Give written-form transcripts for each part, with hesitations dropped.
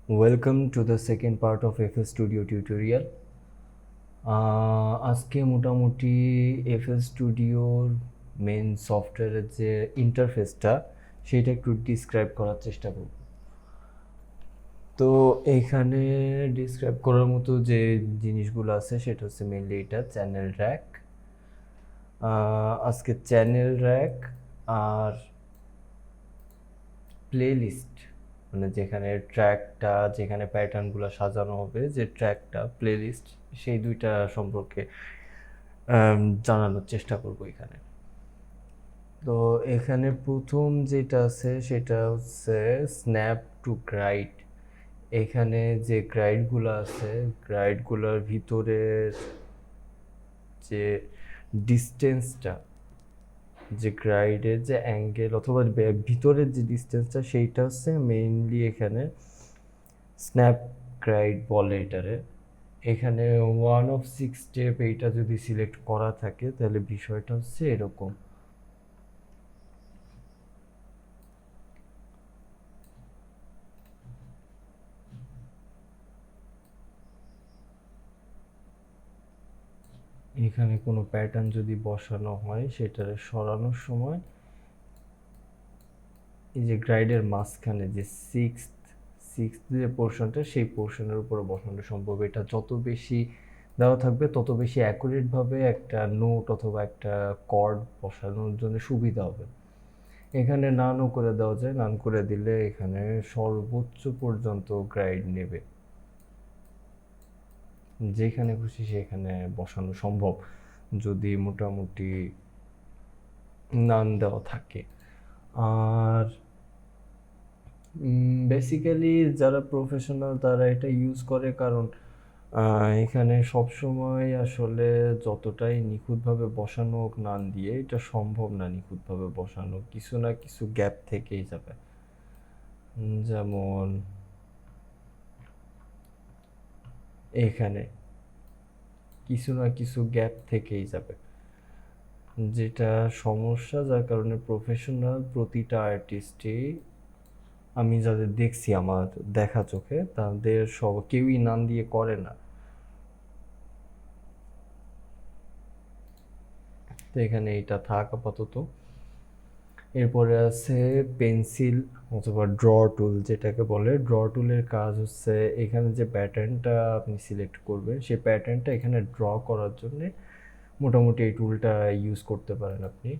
Welcome to the second part of FL Studio tutorial. আজকে মোটামুটি FL স্টুডিওর main সফটওয়্যারের যে ইন্টারফেসটা সেটা একটু ডিসক্রাইব করার চেষ্টা করব। তো এইখানে ডিসক্রাইব করার মতো যে জিনিসগুলো আছে সেটা হচ্ছে মেনলি এটা চ্যানেল র্যাক। আজকে চ্যানেল র্যাক আর প্লেলিস্ট, মানে যেখানে ট্র্যাকটা, যেখানে প্যাটার্নগুলো সাজানো হবে, যে ট্র্যাকটা প্লেলিস্ট, সেই দুইটা সম্পর্কে জানানোর চেষ্টা করব এখানে। তো এখানে প্রথম যেটা আছে সেটা হচ্ছে স্ন্যাপ টু গ্রাইড। এখানে যে গ্রাইডগুলো আছে, গ্রাইডগুলোর ভিতরের যে ডিস্টেন্সটা, যে গ্রাইডের যে অ্যাঙ্গেল অথবা ভিতরের যে ডিস্টেন্সটা, সেইটা হচ্ছে মেইনলি এখানে স্ন্যাপ গ্রাইড বলে এটারে। এখানে 1 of 6 স্টেপ এইটা যদি সিলেক্ট করা থাকে তাহলে বিষয়টা হচ্ছে এরকম। এখানে কোনো প্যাটার্ন যদি বসানো হয় সেটারে সরানোর সময় এই যে গ্রাইডের মাঝখানে যে সিক্স যে পোর্শনটা, সেই পোর্শনের উপরে বসানো সম্ভব। এটা যত বেশি দেওয়া থাকবে তত বেশি অ্যাকুরেটভাবে একটা নোট অথবা একটা কর্ড বসানোর জন্য সুবিধা হবে। এখানে নানও করে দেওয়া যায়, নান করে দিলে এখানে সর্বোচ্চ পর্যন্ত গ্রাইড নেবে, যেখানে খুশি সেখানে বসানো সম্ভব যদি মোটামুটি নান দেওয়া থাকে। আর বেসিক্যালি যারা প্রফেশনাল তারা এটা ইউজ করে, কারণ এখানে সবসময় আসলে যতটাই নিখুঁতভাবে বসানো হোক নান দিয়ে, এটা সম্ভব না নিখুঁতভাবে বসানো, কিছু না কিছু গ্যাপ থেকেই যাবে। যেমন এখানে কিছু না কিছু গ্যাপ থেকেই যাবে, যেটা সমস্যা, যার কারণে প্রফেশনাল প্রতিটা আর্টিস্টই, আমি যাদের দেখছি আমার দেখা চোখে, তাদের কেউই নান দিয়ে করে না। তো এখানে এটা থাক আপাতত। এরপরে আছে পেন্সিল অথবা ড্র টুল, যেটাকে বলে। ড্র টুলের কাজ হচ্ছে এখানে যে প্যাটার্নটা আপনি সিলেক্ট করবেন সেই প্যাটার্নটা এখানে ড্র করার জন্য মোটামুটি এই টুলটা ইউজ করতে পারেন আপনি।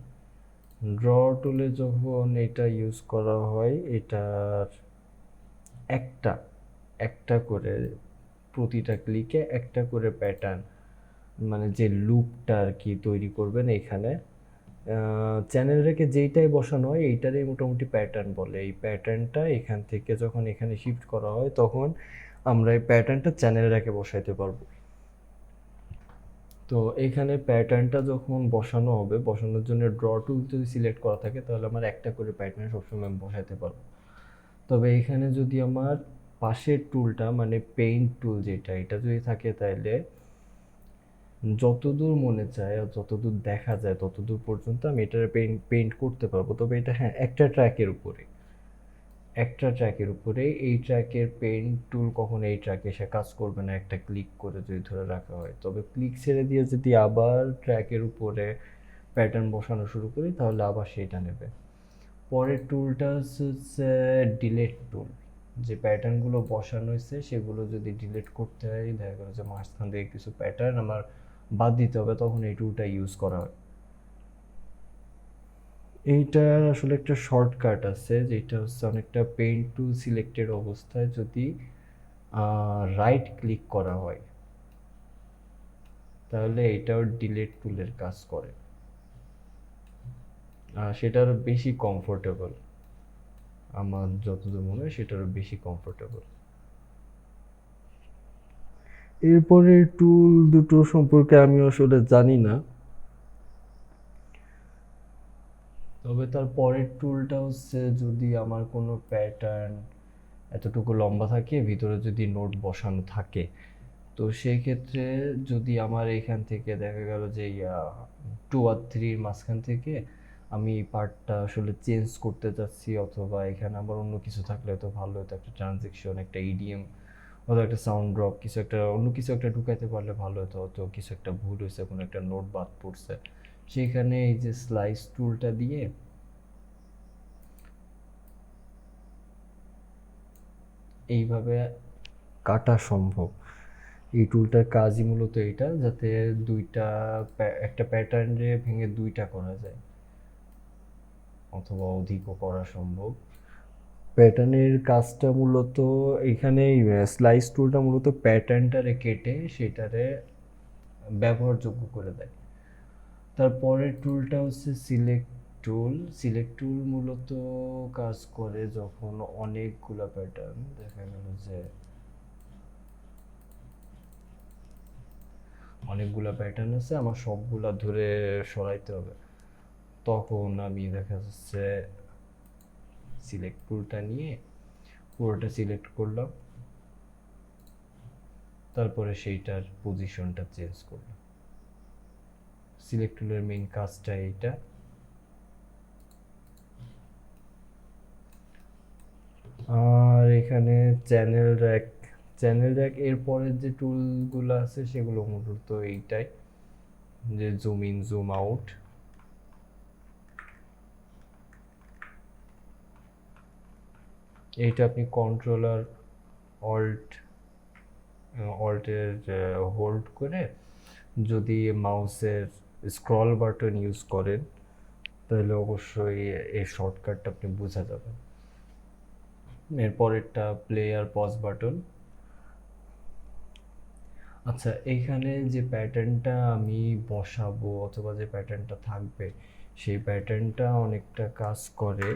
ড্র টুলে যখন এটা ইউজ করা হয়, এটার একটা একটা করে প্রতিটা ক্লিকে একটা করে প্যাটার্ন, মানে যে লুপটা আর কি তৈরি করবেন এখানে, চ্যানেল রেখে যেইটাই বসানো হয় এইটারই মোটামুটি প্যাটার্ন বলে। এই প্যাটার্নটা এখান থেকে যখন এখানে শিফট করা হয় তখন আমরা এই প্যাটার্নটা চ্যানেল রেখে বসাইতে পারবো। তো এখানে প্যাটার্নটা যখন বসানো হবে, বসানোর জন্য ড্র টুল যদি সিলেক্ট করা থাকে তাহলে আমার একটা করে প্যাটার্ন সবসময় আমি বসাইতে পারবো। তবে এখানে যদি আমার পাশের টুলটা, মানে পেইন্ট টুল যেটা, এটা যদি থাকে তাহলে যতদূর মনে চায় আর যতদূর দেখা যায় ততদূর পর্যন্ত আমি এটা পেইন্ট করতে পারবো। তবে এটা হ্যাঁ, একটা ট্র্যাকের উপরে এই ট্র্যাকের পেইন্ট টুল কখনো এই ট্র্যাকে এসে কাজ করবে না, একটা ক্লিক করে যদি ধরে রাখা হয়। তবে ক্লিক ছেড়ে দিয়ে যদি আবার ট্র্যাকের উপরে প্যাটার্ন বসানো শুরু করি তাহলে আবার সেটা নেবে। পরের টুলটা হচ্ছে ডিলেট টুল। যে প্যাটার্নগুলো বসানো হয়েছে সেগুলো যদি ডিলিট করতে হয়, দেখা গেলো যে মাঝখান থেকে কিছু প্যাটার্ন আমার বাদ দিতে হবে, তখন এই টুলটা ইউজ করা হয়। এইটার আসলে একটা শর্টকাট আছে, যেটা হচ্ছে অনেকটা পেইন্ট টুল সিলেক্টেড অবস্থায় যদি রাইট ক্লিক করা হয় তাহলে এটাও ডিলিট টুলের কাজ করে। সেটা আরও বেশি কমফোর্টেবল, আমার যতদূর মনে হয় সেটা আরও বেশি কমফোর্টেবল। এরপরে টুল দুটো সম্পর্কে আমি আসলে জানি না, তবে তার পরের টুলটা হচ্ছে যদি আমার কোনো প্যাটার্ন এতটুকু লম্বা থাকে, ভিতরে যদি নোট বসানো থাকে, তো সেই ক্ষেত্রে যদি আমার এখান থেকে দেখা গেল যে 2 আর 3 মাঝখান থেকে আমি এই পার্টটা আসলে চেঞ্জ করতে চাচ্ছি, অথবা এখানে আবার অন্য কিছু থাকলে তো ভালো হতো, একটা ট্রানজেকশন, একটা ইডিএম অথবা একটা সাউন্ড ড্রপ, কিছু একটা অন্য কিছু একটা ঢুকাইতে পারলে ভালো হতো। হয়তো কিছু একটা ভুল হয়েছে, কোনো একটা নোট বাদ পড়ছে, সেইখানে এই যে স্লাইস টুলটা দিয়ে এইভাবে কাটা সম্ভব। এই টুলটার কাজই মূলত এটা, যাতে একটা প্যাটার্নে ভেঙে দুইটা করা যায়, অথবা অধিকও করা সম্ভব। প্যাটার্নের কাজটা মূলত এখানে স্লাইস টুলটা মূলত প্যাটার্নটারে কেটে সেটারে ব্যবহারযোগ্য করে দেয়। তারপরের টুলটা হচ্ছে সিলেক্ট টুল। সিলেক্ট টুল মূলত কাজ করে যখন অনেকগুলা প্যাটার্ন, দেখা গেল যে অনেকগুলা প্যাটার্ন আছে, আমার সবগুলা ধরে সরাইতে হবে, তখন আমি দেখা যাচ্ছে সিলেক্ট টুলটা নিয়ে পুরোটা সিলেক্ট করলাম, তারপরে সেইটার পজিশনটা চেঞ্জ করলাম। সিলেক্ট টুলের মেইন কাজটা এইটা। আর এখানে চ্যানেল র্যাক এর পরের যে টুলগুলো আছে সেগুলো মূলত এইটাই, যে জুম ইন জুম আউট। এইটা আপনি কন্ট্রোলার অল্ট অল্টের হোল্ড করে যদি মাউসের স্ক্রল বাটন ইউজ করেন, তাহলে অবশ্যই এই শর্টকাটটা আপনি বোঝা যাবে। এরপরেরটা প্লে আর পজ বাটন। আচ্ছা, এইখানে যে প্যাটার্নটা আমি বসাবো অথবা যে প্যাটার্নটা থাকবে, সেই প্যাটার্নটা অনেকটা কাজ করে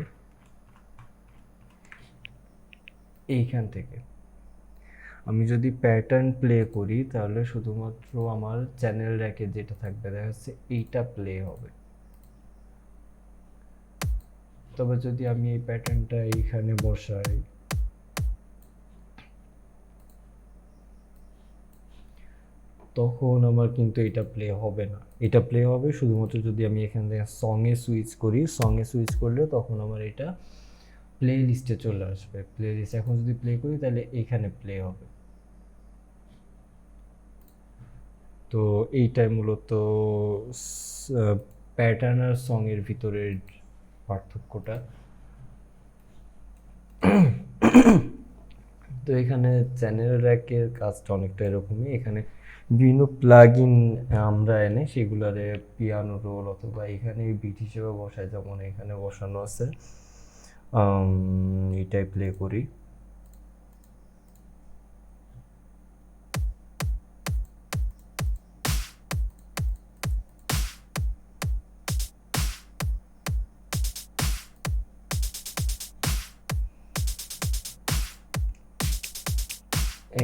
এইখান থেকে। আমি যদি প্যাটার্ন প্লে করি তাহলে শুধুমাত্র আমার চ্যানেল র্যাকে যেটা থাকবে দেখা যাচ্ছে এইটা প্লে হবে। তবে যদি আমি এই প্যাটার্নটা এইখানে বসাই, তখন আমার কিন্তু এটা প্লে হবে না। এটা প্লে হবে শুধুমাত্র যদি আমি এখান থেকে সঙে সুইচ করি। সঙে সুইচ করলে তখন আমার এটা প্লে লিস্টে চলে আসবে। প্লে লিস্ট এখন যদি প্লে করি তাহলে এখানে প্লে হবে। তো এইটাই মূলত প্যাটার্ন আর সঙের ভিতরের পার্থক্যটা। তো এখানে চ্যানেল র্যাকের কাজটা অনেকটা এরকমই। এখানে বিভিন্ন প্লাগ ইন আমরা এনে সেগুলারে পিয়ানো রোল অথবা এখানে বিট হিসেবে বসাই, যেমন এখানে বসানো আছে, এটাই প্লে করি।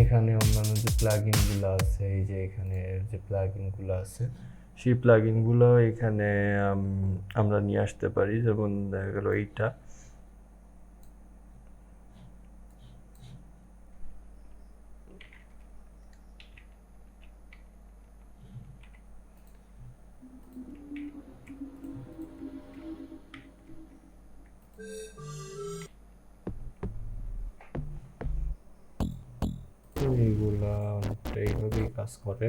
এখানে অন্যান্য যে প্লাগইনগুলো আছে, এই যে এখানে যে প্লাগইনগুলো আছে সেই প্লাগইনগুলো এখানে আমরা নিয়ে আসতে পারি। যেমন দেখা গেল এইটা, তো এইগুলা অনেকটা এইভাবেই কাজ করে।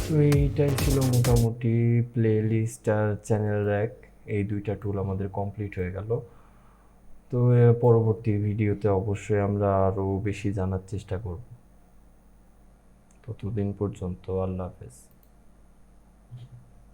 তো এইটাই ছিল মোটামুটি প্লে লিস্ট আর চ্যানেল র্যাক। এই দুইটা টুল আমাদের কমপ্লিট হয়ে গেল। তো পরবর্তী ভিডিওতে অবশ্যই আমরা আরও বেশি জানার চেষ্টা করব। ততদিন পর্যন্ত আল্লাহ হাফেজ।